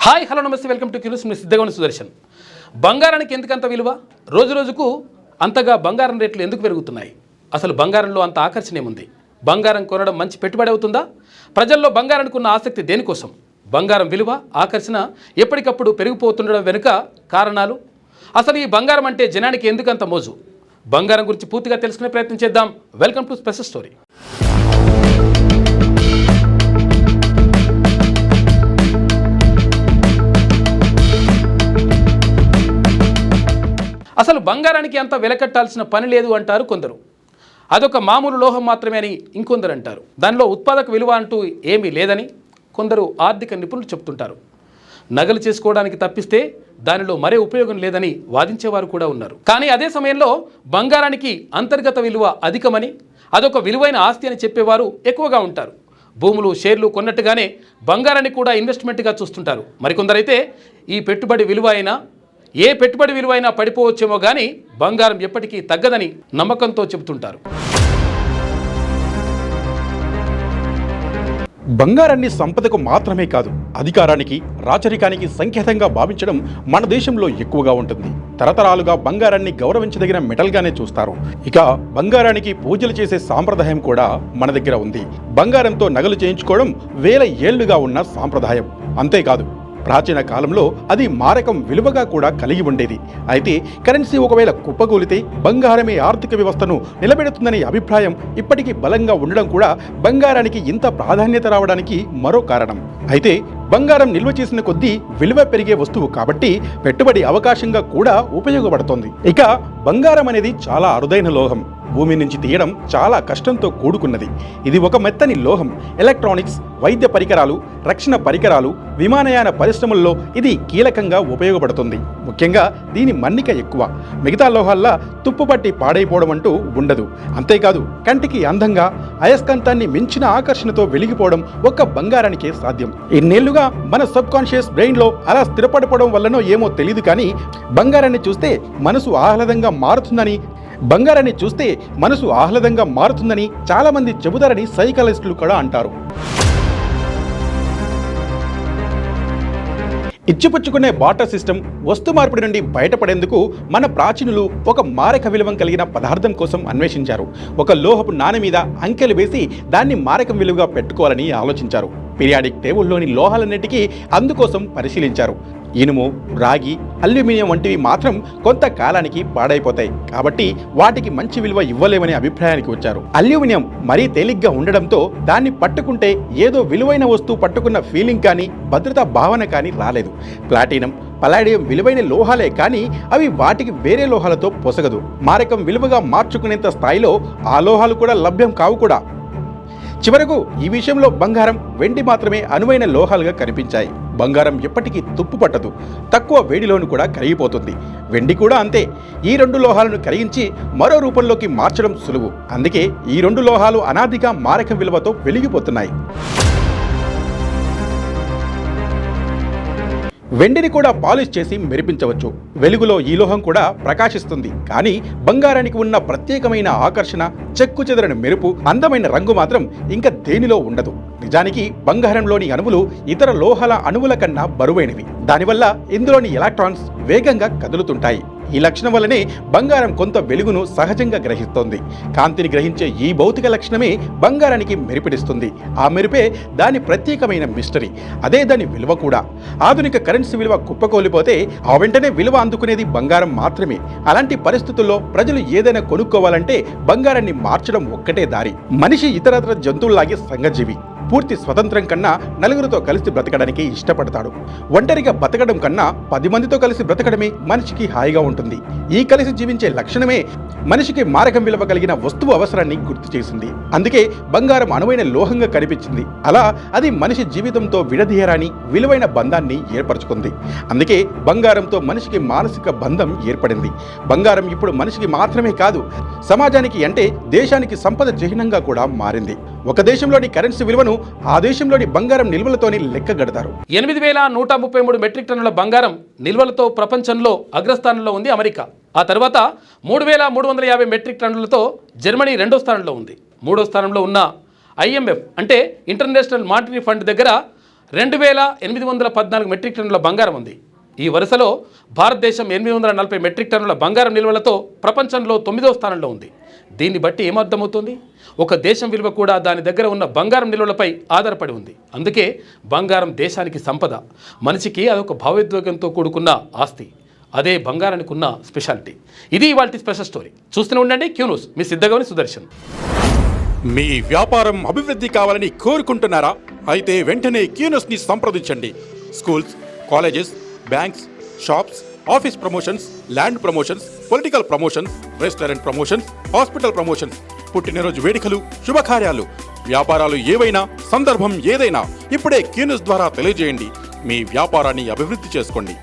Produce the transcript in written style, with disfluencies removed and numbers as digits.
Hi hello నమస్తే welcome to cues. మీ సిద్ధగౌని సుదర్శన్. బంగారానికి ఎందుకంత విలువ? రోజు రోజుకు అంతగా బంగారం రేట్లు ఎందుకు పెరుగుతున్నాయి? అసలు బంగారంలో అంత ఆకర్షణ ఏముంది? బంగారం కొనడం మంచి పెట్టుబడి అవుతుందా? ప్రజల్లో బంగారానికి ఉన్న ఆసక్తి దేనికోసం? బంగారం విలువ ఆకర్షణ ఎప్పటికప్పుడు పెరిగిపోతుండడం వెనుక కారణాలు? అసలు ఈ బంగారం అంటే జనానికి ఎందుకంత మోజు? బంగారం గురించి పూర్తిగా తెలుసుకునే ప్రయత్నం చేద్దాం. Welcome to special story. అసలు బంగారానికి అంత వెలకట్టాల్సిన పని లేదు అంటారు కొందరు. అదొక మామూలు లోహం మాత్రమే అని ఇంకొందరు అంటారు. దానిలో ఉత్పాదక విలువ అంటూ ఏమీ లేదని కొందరు ఆర్థిక నిపుణులు చెప్తుంటారు. నగలు చేసుకోవడానికి తప్పిస్తే దానిలో మరే ఉపయోగం లేదని వాదించేవారు కూడా ఉన్నారు. కానీ అదే సమయంలో బంగారానికి అంతర్గత విలువ అధికమని, అదొక విలువైన ఆస్తి అని చెప్పేవారు ఎక్కువగా ఉంటారు. భూములు, షేర్లు కొన్నట్టుగానే బంగారాన్ని కూడా ఇన్వెస్ట్మెంట్గా చూస్తుంటారు. మరికొందరైతే ఈ పెట్టుబడి విలువ అయినా ఏ పెట్టుబడి విలువైనా పడిపోవచ్చేమో కానీ బంగారం ఎప్పటికీ తగ్గదని నమ్మకంతో చెబుతుంటారు. బంగారాన్ని సంపదకు మాత్రమే కాదు, అధికారానికి, రాచరికానికి సంకేతంగా భావించడం మన దేశంలో ఎక్కువగా ఉంటుంది. తరతరాలుగా బంగారాన్ని గౌరవించదగిన మెటల్గానే చూస్తారు. ఇక బంగారానికి పూజలు చేసే సాంప్రదాయం కూడా మన దగ్గర ఉంది. బంగారంతో నగలు చేయించుకోవడం వేల ఏళ్లుగా ఉన్న సాంప్రదాయం. అంతేకాదు, ప్రాచీన కాలంలో అది మారకం విలువగా కూడా కలిగి ఉండేది. అయితే కరెన్సీ ఒకవేళ కుప్పగూలితే బంగారమే ఆర్థిక వ్యవస్థను నిలబెడుతుందనే అభిప్రాయం ఇప్పటికీ బలంగా ఉండడం కూడా బంగారానికి ఇంత ప్రాధాన్యత రావడానికి మరో కారణం. అయితే బంగారం నిల్వ చేసిన కొద్దీ విలువ పెరిగే వస్తువు కాబట్టి పెట్టుబడి అవకాశంగా కూడా ఉపయోగపడుతోంది. ఇక బంగారం అనేది చాలా అరుదైన లోహం. భూమి నుంచి తీయడం చాలా కష్టంతో కూడుకున్నది. ఇది ఒక మెత్తని లోహం. ఎలక్ట్రానిక్స్, వైద్య పరికరాలు, రక్షణ పరికరాలు, విమానయాన పరిశ్రమల్లో ఇది కీలకంగా ఉపయోగపడుతుంది. ముఖ్యంగా దీని మన్నిక ఎక్కువ. మిగతా లోహాల్లా తుప్పుపట్టి పాడైపోవడం అంటూ ఉండదు. అంతేకాదు, కంటికి అందంగా, అయస్కాంతాన్ని మించిన ఆకర్షణతో వెలిగిపోవడం ఒక్క బంగారానికే సాధ్యం. ఇన్నేళ్లుగా మన సబ్ కాన్షియస్ బ్రెయిన్లో అలా స్థిరపడిపోవడం వల్లనో ఏమో తెలియదు కానీ బంగారాన్ని చూస్తే మనసు ఆహ్లాదంగా మారుతుందని చాలామంది చెబుతారని సైకాలజిస్టులు కూడా అంటారు. ఇచ్చిపుచ్చుకునే బాటర్ సిస్టమ్, వస్తు మార్పిడి నుండి బయటపడేందుకు మన ప్రాచీనులు ఒక మారక విలువ కలిగిన పదార్థం కోసం అన్వేషించారు. ఒక లోహపు నాణెం మీద అంకెలు వేసి దాన్ని మారకం విలువగా పెట్టుకోవాలని ఆలోచించారు. పీరియాడిక్ టేబుల్లోని లోహాలన్నిటికీ అందుకోసం పరిశీలించారు. ఇనుము, రాగి, అల్యూమినియం వంటివి మాత్రం కొంతకాలానికి పాడైపోతాయి కాబట్టి వాటికి మంచి విలువ ఇవ్వలేమనే అభిప్రాయానికి వచ్చారు. అల్యూమినియం మరీ తేలిగ్గా ఉండడంతో దాన్ని పట్టుకుంటే ఏదో విలువైన వస్తువు పట్టుకున్న ఫీలింగ్ కానీ, భద్రతా భావన కానీ రాలేదు. ప్లాటినం, పలాడియం విలువైన లోహాలే కానీ అవి వాటికి వేరే లోహాలతో పొసగదు. మారకం విలువగా మార్చుకునేంత స్థాయిలో ఆ లోహాలు కూడా లభ్యం కావు కూడా. చివరకు ఈ విషయంలో బంగారం, వెండి మాత్రమే అనువైన లోహాలుగా కనిపించాయి. బంగారం ఎప్పటికీ తుప్పు పట్టదు, తక్కువ వేడిలోను కూడా కరిగిపోతుంది. వెండి కూడా అంతే. ఈ రెండు లోహాలను కరిగించి మరో రూపంలోకి మార్చడం సులువు. అందుకే ఈ రెండు లోహాలు అనాదిగా మారక విలువతో వెలిగిపోతున్నాయి. వెండిని కూడా పాలిష్ చేసి మెరిపించవచ్చు. వెలుగులో ఈ లోహం కూడా ప్రకాశిస్తుంది. కానీ బంగారానికి ఉన్న ప్రత్యేకమైన ఆకర్షణ, చెక్కు చెదరని మెరుపు, అందమైన రంగు మాత్రం ఇంకా దేనిలో ఉండదు. నిజానికి బంగారంలోని అణువులు ఇతర లోహాల అణువుల కన్నా బరువైనవి. దానివల్ల ఇందులోని ఎలక్ట్రాన్స్ వేగంగా కదులుతుంటాయి. ఈ లక్షణం వల్లనే బంగారం కొంత వెలుగును సహజంగా గ్రహిస్తోంది. కాంతిని గ్రహించే ఈ భౌతిక లక్షణమే బంగారానికి మెరిపిడిస్తుంది. ఆ మెరిపే దాని ప్రత్యేకమైన మిస్టరీ. అదే దాని విలువ కూడా. ఆధునిక కరెన్సీ విలువ కుప్పకూలిపోతే ఆ వెంటనే విలువ అందుకునేది బంగారం మాత్రమే. అలాంటి పరిస్థితుల్లో ప్రజలు ఏదైనా కొనుక్కోవాలంటే బంగారాన్ని మార్చడం ఒక్కటే దారి. మనిషి ఇతరత్ర జంతువుల్లాగే సంఘజీవి. పూర్తి స్వతంత్రం కన్నా నలుగురితో కలిసి బ్రతకడానికి ఇష్టపడతాడు. ఒంటరిగా బతకడం కన్నా 10 మందితో కలిసి బ్రతకడమే మనిషికి హాయిగా ఉంటుంది. ఈ కలిసి జీవించే లక్షణమే మనిషికి మారకం విలువ కలిగిన వస్తువు అవసరాన్ని గుర్తు చేసింది. అందుకే బంగారం అనువైన లోహంగా కనిపించింది. అలా అది మనిషి జీవితంతో విడదీయరాని విలువైన బంధాన్ని ఏర్పరచుకుంది. అందుకే బంగారంతో మనిషికి మానసిక బంధం ఏర్పడింది. బంగారం ఇప్పుడు మనిషికి మాత్రమే కాదు, సమాజానికి అంటే దేశానికి సంపద చిహ్నంగా కూడా మారింది. ఒక దేశంలోని కరెన్సీ విలువను ఆ దేశంలోని బంగారం నిల్వలతోని లెక్కగడతారు. 8,133 మెట్రిక్ టన్నుల బంగారం నిల్వలతో ప్రపంచంలో అగ్రస్థానంలో ఉంది అమెరికా. ఆ తర్వాత 3,350 మెట్రిక్ టన్నులతో జర్మనీ 2వ స్థానంలో ఉంది. 3వ స్థానంలో ఉన్న IMF అంటే ఇంటర్నేషనల్ మానిటరీ ఫండ్ దగ్గర 2814 మెట్రిక్ టన్నుల బంగారం ఉంది. ఈ వరుసలో భారతదేశం 840 మెట్రిక్ టన్నుల బంగారం నిల్వలతో ప్రపంచంలో 9వ స్థానంలో ఉంది. దీన్ని బట్టి ఏమర్థమవుతుంది? ఒక దేశం విలువ కూడా దాని దగ్గర ఉన్న బంగారం నిల్వలపై ఆధారపడి ఉంది. అందుకే బంగారం దేశానికి సంపద, మనిషికి అదొక భావోద్వేగంతో కూడుకున్న ఆస్తి. అదే బంగారానికి ఉన్న స్పెషాలిటీ. ఇది ఇవాల్టి స్పెషల్ స్టోరీ. చూస్తూనే ఉండండి క్యూ న్యూస్. మీ సిద్ధగౌని సుదర్శన్. మీ వ్యాపారం అభివృద్ధి కావాలని కోరుకుంటున్నారా? అయితే వెంటనే క్యూ న్యూస్ని సంప్రదించండి. Schools, colleges, banks, shops, office promotions, land promotions, political promotions, restaurant promotions, hospital promotions, పుట్టినరోజు వేడుకలు, శుభకార్యాలు, వ్యాపారాలు ఏవైనా, సందర్భం ఏదైనా ఇప్పుడే క్యూ న్యూస్ ద్వారా తెలియజేయండి. మీ వ్యాపారాన్ని అభివృద్ధి చేసుకోండి.